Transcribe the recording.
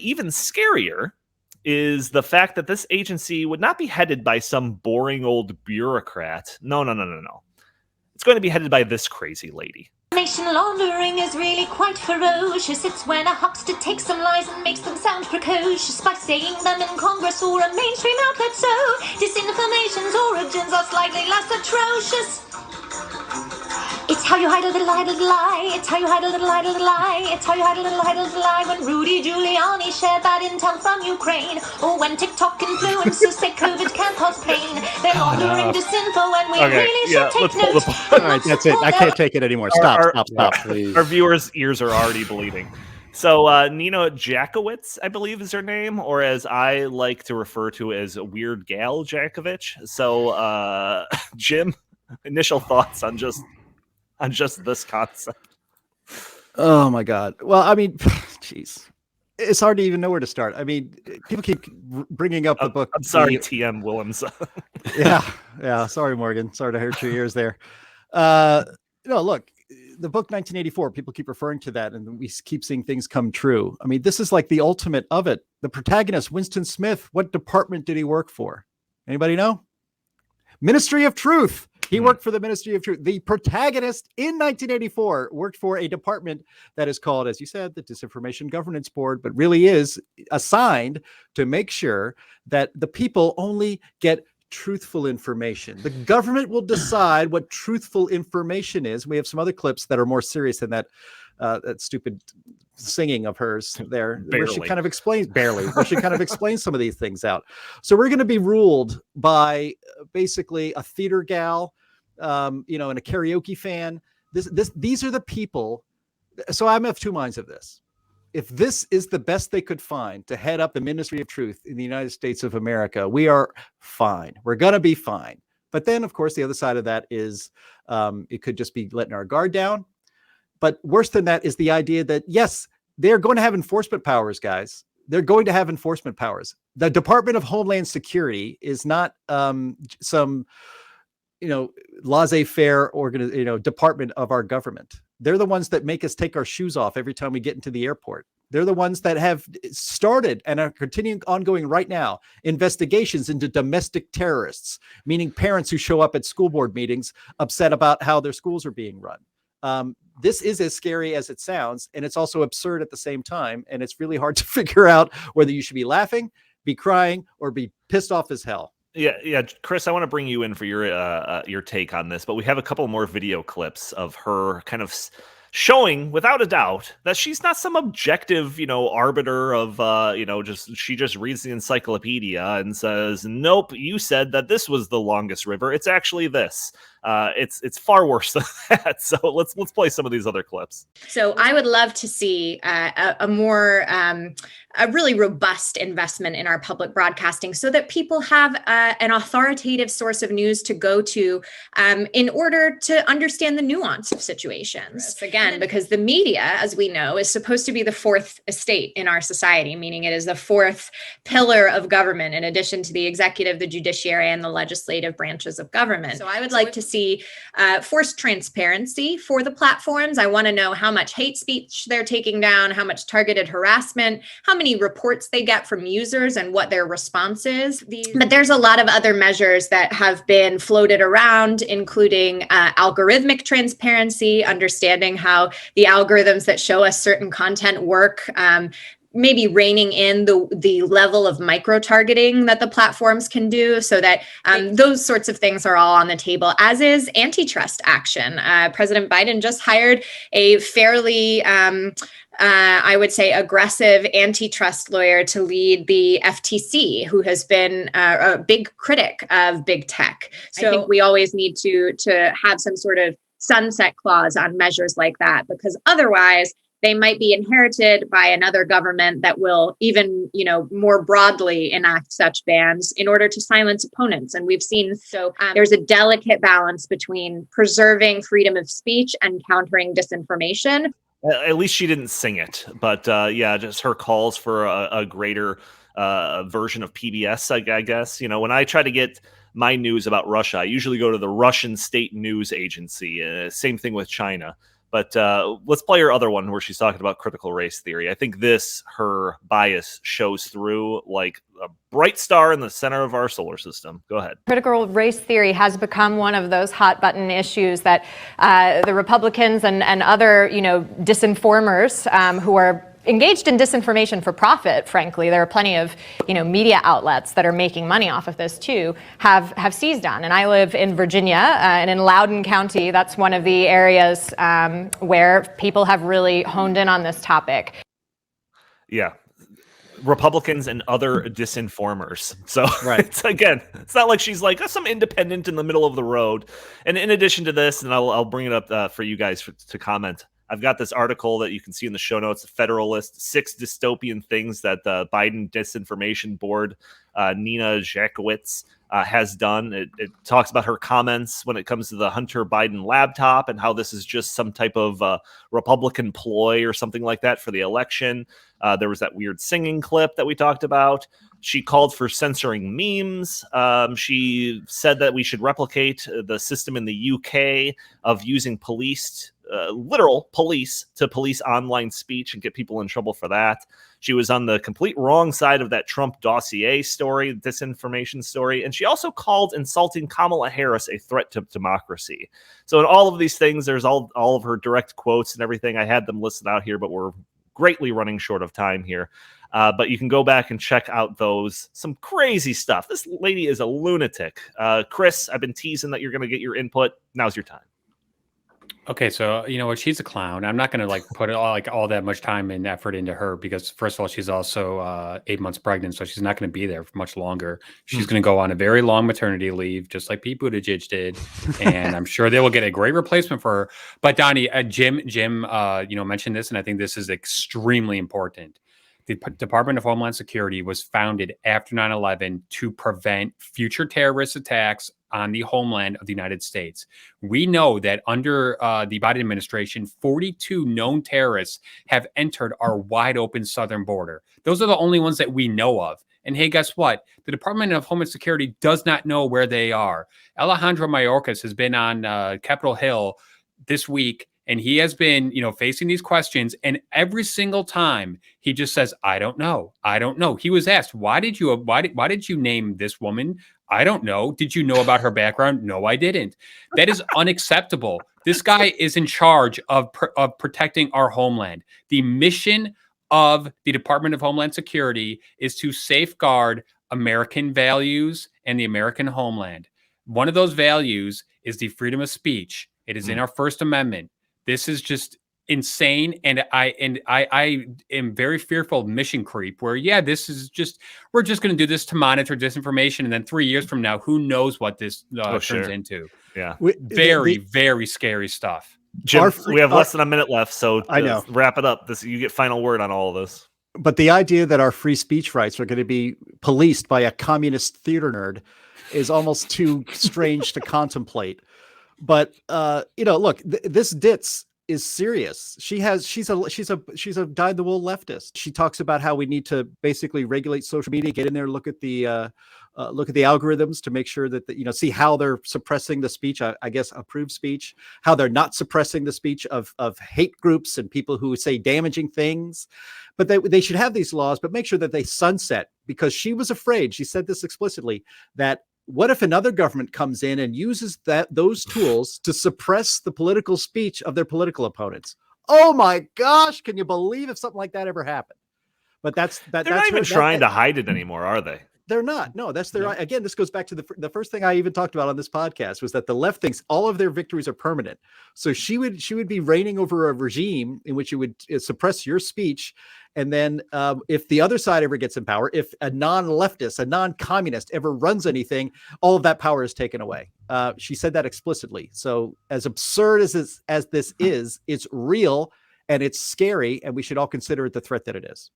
even scarier is the fact that this agency would not be headed by some boring old bureaucrat. No. It's going to be headed by this crazy lady. Information laundering is really quite ferocious. It's when a huckster takes some lies and makes them sound precocious by saying them in Congress or a mainstream outlet. So disinformation's origins are slightly less atrocious. It's how you hide a little lie. It's how you hide a little lie. It's how you hide a little lie. When Rudy Giuliani shared bad intel from Ukraine, or when TikTok influencers say COVID can't cause pain. They're laundering disinfo and we really should take notes. All right, that's it. I can't take it anymore. Stop, please. Our viewers' ears are already bleeding. So Nina Jackowitz, I believe is her name, or as I like to refer to as Weird Gal Jakovich. So Jim, initial thoughts on just this concept. Oh my God. Well, I mean, geez, it's hard to even know where to start. I mean, people keep bringing up the book. I'm sorry, T.M. Willems. yeah. Sorry, Morgan. Sorry to hurt your ears there. Look, the book 1984, people keep referring to that and we keep seeing things come true. I mean, this is like the ultimate of it. The protagonist, Winston Smith, what department did he work for? Anybody know? Ministry of Truth. He worked for the Ministry of Truth. The protagonist in 1984 worked for a department that is called, as you said, the Disinformation Governance Board, but really is assigned to make sure that the people only get truthful information. The government will decide what truthful information is. We have some other clips that are more serious than that stupid singing of hers there, where she kind of explains where she kind of explains some of these things out. So we're going to be ruled by basically a theater gal, and a karaoke fan. These are the people. So I'm of two minds of this. If this is the best they could find to head up the Ministry of Truth in the United States of America, we are fine. We're going to be fine. But then, of course, the other side of that is it could just be letting our guard down. But worse than that is the idea that, yes, they're going to have enforcement powers, guys. They're going to have enforcement powers. The Department of Homeland Security is not some, laissez-faire department of our government. They're the ones that make us take our shoes off every time we get into the airport. They're the ones that have started and are continuing ongoing right now investigations into domestic terrorists, meaning parents who show up at school board meetings upset about how their schools are being run. This is as scary as it sounds, and it's also absurd at the same time. And it's really hard to figure out whether you should be laughing, be crying, or be pissed off as hell. Yeah, Chris, I want to bring you in for your take on this, but we have a couple more video clips of her kind of showing, without a doubt, that she's not some objective, arbiter of, she just reads the encyclopedia and says, nope, you said that this was the longest river. It's actually this. It's far worse than that. So let's play some of these other clips. So I would love to see a more a really robust investment in our public broadcasting so that people have an authoritative source of news to go to in order to understand the nuance of situations. Again, because the media, as we know, is supposed to be the fourth estate in our society, meaning it is the fourth pillar of government in addition to the executive, the judiciary, and the legislative branches of government. So I would like to see forced transparency for the platforms. I want to know how much hate speech they're taking down, how much targeted harassment, how many reports they get from users and what their response is. But there's a lot of other measures that have been floated around, including algorithmic transparency, understanding how the algorithms that show us certain content work, maybe reining in the level of micro-targeting that the platforms can do so that those sorts of things are all on the table, as is antitrust action. President Biden just hired a fairly, I would say, aggressive antitrust lawyer to lead the FTC, who has been a big critic of big tech. So I think we always need to have some sort of sunset clause on measures like that, because otherwise they might be inherited by another government that will even, more broadly enact such bans in order to silence opponents. And we've seen, there's a delicate balance between preserving freedom of speech and countering disinformation. At least she didn't sing it, but just her calls for a greater version of PBS, I guess. When I try to get my news about Russia, I usually go to the Russian state news agency. Same thing with China. But let's play her other one where she's talking about critical race theory. I think her bias shows through like a bright star in the center of our solar system. Go ahead. Critical race theory has become one of those hot button issues that the Republicans and other, disinformers who are engaged in disinformation for profit, frankly, there are plenty of, media outlets that are making money off of this too, have seized on. And I live in Virginia, and in Loudoun County, that's one of the areas where people have really honed in on this topic. Yeah. Republicans and other disinformers. So right. It's not like she's like some independent in the middle of the road. And in addition to this, and I'll bring it up for you guys to comment, I've got this article that you can see in the show notes, The Federalist, 6 dystopian things that the Biden Disinformation Board, Nina Jackowitz, has done. It talks about her comments when it comes to the Hunter Biden laptop and how this is just some type of Republican ploy or something like that for the election. There was that weird singing clip that we talked about. She called for censoring memes. She said that we should replicate the system in the UK of using literal police to police online speech and get people in trouble for that. She was on the complete wrong side of that Trump dossier story, disinformation story, and she also called insulting Kamala Harris a threat to democracy. So in all of these things, there's all of her direct quotes and everything. I had them listed out here, but we're greatly running short of time here. But you can go back and check out some crazy stuff. This lady is a lunatic. Chris, I've been teasing that you're going to get your input. Now's your time. Okay, so you know what? She's a clown. I'm not going to put all that much time and effort into her because first of all, she's also 8 months pregnant, so she's not going to be there for much longer. She's going to go on a very long maternity leave, just like Pete Buttigieg did, and I'm sure they will get a great replacement for her. But Donnie, Jim, mentioned this, and I think this is extremely important. The Department of Homeland Security was founded after 9/11 to prevent future terrorist attacks on the homeland of the United States. We know that under the Biden administration, 42 known terrorists have entered our wide open southern border. Those are the only ones that we know of. And hey, guess what? The Department of Homeland Security does not know where they are. Alejandro Mayorkas has been on Capitol Hill this week, and he has been, facing these questions. And every single time he just says, I don't know. I don't know. He was asked, why did you name this woman? I don't know. Did you know about her background? No, I didn't. That is unacceptable. This guy is in charge of protecting our homeland. The mission of the Department of Homeland Security is to safeguard American values and the American homeland. One of those values is the freedom of speech. It is in our First Amendment. This is just insane, and I am very fearful of mission creep. Where we're just going to do this to monitor disinformation, and then 3 years from now, who knows what this turns into? Yeah, very scary stuff. Jim, we have less than a minute left, so I know. Wrap it up. You get final word on all of this. But the idea that our free speech rights are going to be policed by a communist theater nerd is almost too strange to contemplate. But look, this ditz is serious. She's a dyed-in-the-wool leftist. She talks about how we need to basically regulate social media, get in there, look at the algorithms to make sure that see how they're suppressing the speech. I guess approved speech, how they're not suppressing the speech of hate groups and people who say damaging those. But they should have these laws, but make sure that they sunset, because she was afraid. She said this explicitly, that what if another government comes in and uses those tools to suppress the political speech of their political opponents? Oh my gosh, can you believe if something like that ever happened? But they're not even trying to hide it anymore, are they? They're not. No, that's their. Again, this goes back to the first thing I even talked about on this podcast, was that the left thinks all of their victories are permanent. So she would be reigning over a regime in which you would suppress your speech. And then if the other side ever gets in power, if a non-leftist, a non-communist ever runs anything, all of that power is taken away. She said that explicitly. So as absurd as this is, it's real and it's scary, and we should all consider it the threat that it is.